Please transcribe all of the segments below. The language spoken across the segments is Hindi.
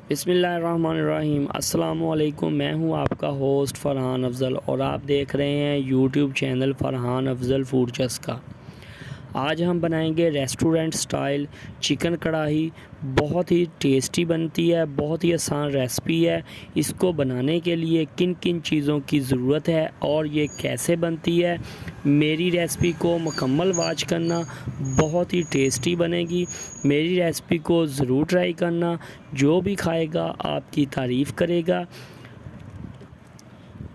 बिस्मिल्लाहिर्रहमानिर्रहीम। अस्सलामुअलैकुम। मैं हूं आपका होस्ट फ़रहान अफ़ज़ल और आप देख रहे हैं YouTube channel Farhan Afzal food चस्का। आज हम बनाएंगे रेस्टोरेंट स्टाइल चिकन कढ़ाई। बहुत ही टेस्टी बनती है, बहुत ही आसान रेसिपी है। इसको बनाने के लिए किन किन चीज़ों की ज़रूरत है और ये कैसे बनती है, मेरी रेसिपी को मुकम्मल वॉच करना। बहुत ही टेस्टी बनेगी। मेरी रेसिपी को ज़रूर ट्राई करना। जो भी खाएगा आपकी तारीफ़ करेगा।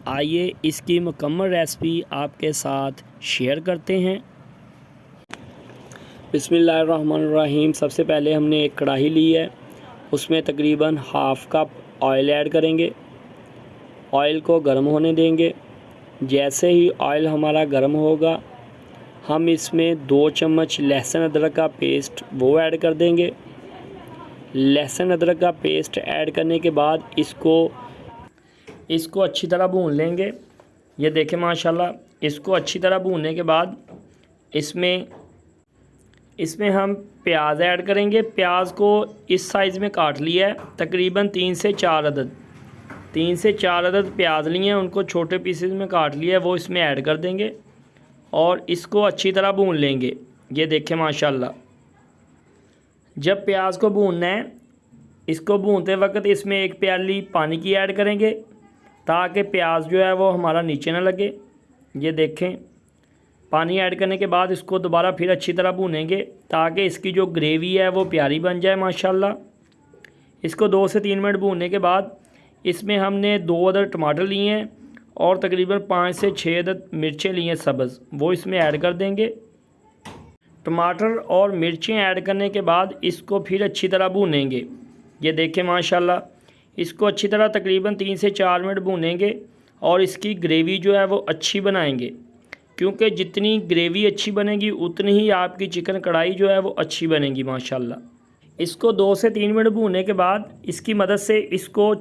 आइए इसकी मुकम्मल रेसिपी आपके साथ शेयर करते हैं। बिस्मिल्लाहिर्रहमानिर्रहीम। सबसे पहले हमने एक कढ़ाई ली है, उसमें तकरीबन हाफ़ कप ऑयल ऐड करेंगे। ऑयल को गर्म होने देंगे। जैसे ही ऑयल हमारा गर्म होगा, हम इसमें 2 चम्मच लहसुन अदरक का पेस्ट वो ऐड कर देंगे। लहसुन अदरक का पेस्ट ऐड करने के बाद इसको अच्छी तरह भून लेंगे। ये देखें माशाल्लाह, इसको अच्छी तरह भूनने के बाद इसमें हम प्याज ऐड करेंगे। प्याज को इस साइज़ में काट लिया है, तकरीबन 3 से 4 अदद प्याज लिए हैं, उनको छोटे पीसेस में काट लिया है, वो इसमें ऐड कर देंगे और इसको अच्छी तरह भून लेंगे। ये देखें माशाल्लाह, जब प्याज को भूनना है, इसको भूनते वक्त इसमें 1 प्याली पानी की ऐड करेंगे ताकि प्याज जो है वो हमारा नीचे ना लगे। ये देखें, पानी ऐड करने के बाद इसको दोबारा फिर अच्छी तरह भूनेंगे ताकि इसकी जो ग्रेवी है वो प्यारी बन जाए माशाल्लाह। इसको 2 से 3 मिनट भूनने के बाद इसमें हमने 2 अदद टमाटर लिए हैं और तकरीबन 5 से 6 अदद मिर्चें ली हैं सब्ज़, वो इसमें ऐड कर देंगे। टमाटर और मिर्चें ऐड करने के बाद इसको फिर अच्छी तरह भूनेंगे। ये देखें माशाल्लाह, इसको अच्छी तरह तकरीबन 3 से 4 मिनट भूनेंगे और इसकी ग्रेवी जो है वो अच्छी बनाएंगे, क्योंकि जितनी ग्रेवी अच्छी बनेगी उतनी ही आपकी चिकन कढ़ाई जो है वो अच्छी बनेगी माशाल्लाह। इसको 2 से 3 मिनट भूनने के बाद इसकी मदद से इसको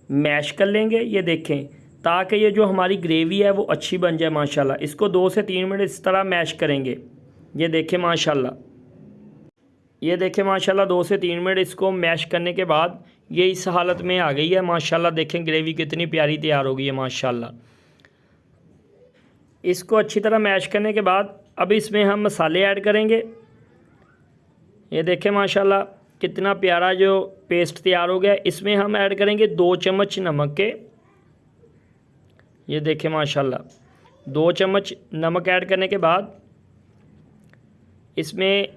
मैश कर लेंगे। ये देखें, ताकि ये जो हमारी ग्रेवी है वो अच्छी बन जाए माशाल्लाह। इसको 2 से 3 मिनट इस तरह मैश करेंगे। ये देखें माशाल्लाह, 2 से 3 मिनट इसको मैश करने के बाद ये इस हालत में आ गई है माशाल्लाह। देखें ग्रेवी कितनी प्यारी तैयार हो गई है माशाल्लाह। इसको अच्छी तरह मैश करने के बाद अब इसमें हम मसाले ऐड करेंगे। ये देखें माशाल्लाह, कितना प्यारा जो पेस्ट तैयार हो गया। इसमें हम ऐड करेंगे 2 चम्मच नमक के। ये देखें माशाल्लाह, 2 चम्मच नमक ऐड करने के बाद इसमें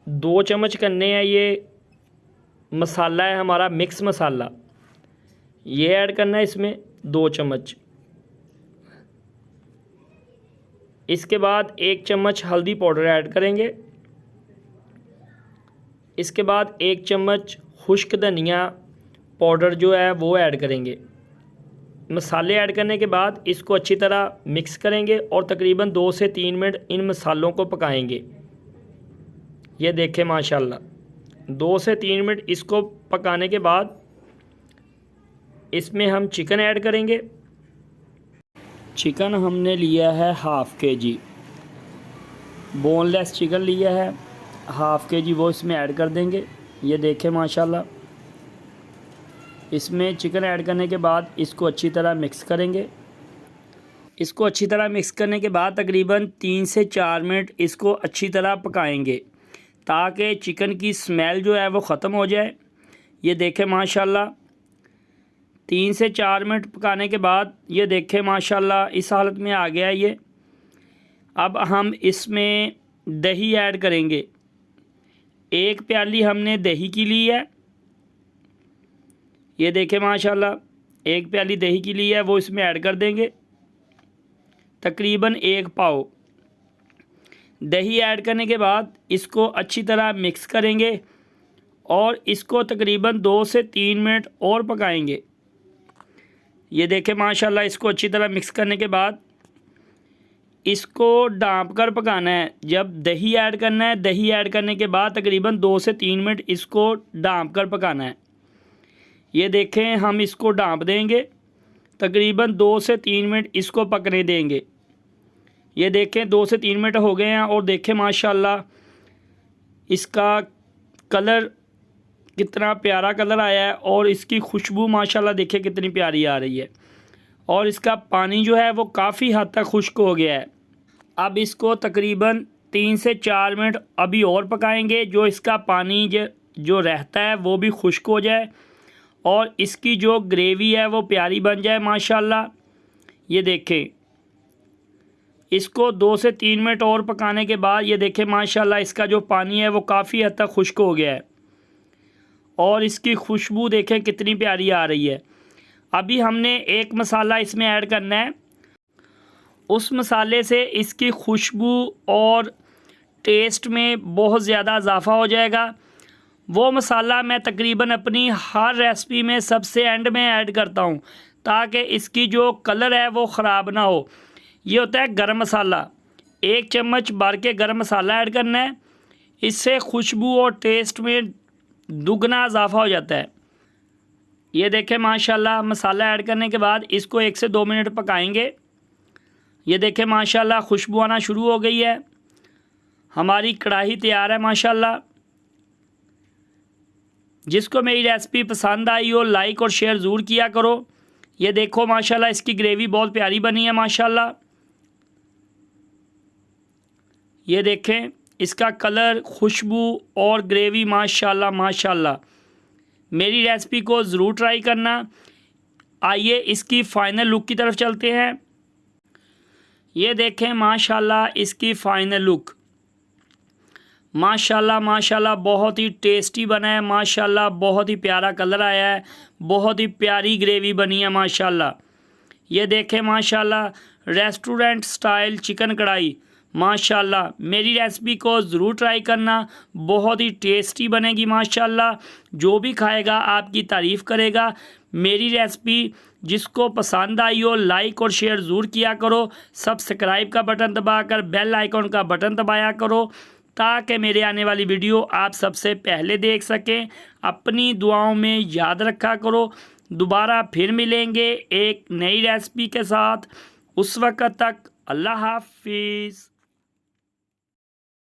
2 चम्मच करने हैं, ये मसाला है हमारा मिक्स मसाला, ये ऐड करना है इसमें 2 चम्मच। इसके बाद 1 चम्मच हल्दी पाउडर ऐड करेंगे। इसके बाद 1 चम्मच खुश्क धनिया पाउडर जो है वो ऐड करेंगे। मसाले ऐड करने के बाद इसको अच्छी तरह मिक्स करेंगे और तकरीबन 2 से 3 मिनट इन मसालों को पकाएंगे। ये देखें माशाल्लाह, 2 से 3 मिनट इसको पकाने के बाद इसमें हम चिकन ऐड करेंगे। चिकन हमने लिया है हाफ़ kg, बोनलेस चिकन लिया है हाफ़ kg, वो इसमें ऐड कर देंगे। ये देखें माशाल्लाह, इसमें चिकन ऐड करने के बाद इसको अच्छी तरह मिक्स करेंगे। इसको अच्छी तरह मिक्स करने के बाद तकरीबन 3 से 4 मिनट इसको अच्छी तरह पकाएंगे ताकि चिकन की स्मेल जो है वो ख़त्म हो जाए। ये देखें माशाल्लाह, 3 से 4 मिनट पकाने के बाद ये देखें माशाल्लाह इस हालत में आ गया है ये। अब हम इसमें दही ऐड करेंगे। 1 प्याली हमने दही की ली है। ये देखें माशाल्लाह, 1 प्याली दही की ली है, वो इसमें ऐड कर देंगे। तकरीबन 1 पाव दही ऐड करने के बाद इसको अच्छी तरह मिक्स करेंगे और इसको तकरीबन 2 से 3 मिनट और पकाएंगे। ये देखें माशाल्लाह, इसको अच्छी तरह मिक्स करने के बाद इसको ढाँप कर पकाना है। जब दही ऐड करना है, दही ऐड करने के बाद तकरीबन 2 से 3 मिनट इसको ढाँप कर पकाना है। ये देखें, हम इसको ढाँप देंगे, तकरीबन 2 से 3 मिनट इसको पकने देंगे। ये देखें 2 से 3 मिनट हो गए हैं और देखें माशाल्लाह इसका कलर कितना प्यारा कलर आया है और इसकी खुशबू माशाल्लाह देखिए कितनी प्यारी आ रही है। और इसका पानी जो है वो काफ़ी हद तक खुश्क हो गया है। अब इसको तकरीबन 3 से 4 मिनट अभी और पकाएंगे, जो इसका पानी जो रहता है वो भी खुश्क हो जाए और इसकी जो ग्रेवी है वो प्यारी बन जाए माशाल्लाह। ये देखें, इसको 2 से 3 मिनट और पकाने के बाद ये देखें माशाल्लाह इसका जो पानी है वो काफ़ी हद तक खुश्क हो गया है और इसकी खुशबू देखें कितनी प्यारी आ रही है। अभी हमने एक मसाला इसमें ऐड करना है, उस मसाले से इसकी खुशबू और टेस्ट में बहुत ज़्यादा इजाफ़ा हो जाएगा। वो मसाला मैं तकरीबन अपनी हर रेसिपी में सबसे एंड में ऐड करता हूँ ताकि इसकी जो कलर है वो ख़राब ना हो। ये होता है गरम मसाला। 1 चम्मच भर के गरम मसाला ऐड करना है, इससे खुशबू और टेस्ट में दुगना इजाफ़ा हो जाता है। ये देखें माशाल्लाह मसाला ऐड करने के बाद इसको 1 से 2 मिनट पकाएंगे। ये देखें माशाल्लाह खुशबू आना शुरू हो गई है, हमारी कढ़ाई तैयार है माशाल्लाह। जिसको मेरी रेसिपी पसंद आई हो लाइक और शेयर ज़रूर किया करो। ये देखो माशाल्लाह इसकी ग्रेवी बहुत प्यारी बनी है माशाल्लाह। ये देखें इसका कलर, खुशबू और ग्रेवी माशाल्लाह माशाल्लाह। मेरी रेसिपी को ज़रूर ट्राई करना। आइए इसकी फ़ाइनल लुक की तरफ चलते हैं। ये देखें माशाल्लाह इसकी फ़ाइनल लुक माशाल्लाह माशाल्लाह बहुत ही टेस्टी बना है माशाल्लाह। बहुत ही प्यारा कलर आया है, बहुत ही प्यारी ग्रेवी बनी है माशाल्लाह। ये देखें माशाल्लाह रेस्टोरेंट स्टाइल चिकन कढ़ाई माशाल्लाह। मेरी रेसिपी को ज़रूर ट्राई करना, बहुत ही टेस्टी बनेगी माशाल्लाह। जो भी खाएगा आपकी तारीफ़ करेगा। मेरी रेसिपी जिसको पसंद आई हो लाइक और शेयर ज़रूर किया करो। सब्सक्राइब का बटन दबाकर बेल आइकॉन का बटन दबाया करो ताकि मेरे आने वाली वीडियो आप सबसे पहले देख सकें। अपनी दुआओं में याद रखा करो। दोबारा फिर मिलेंगे एक नई रेसिपी के साथ। उस वक्त तक अल्लाह हाफिज़।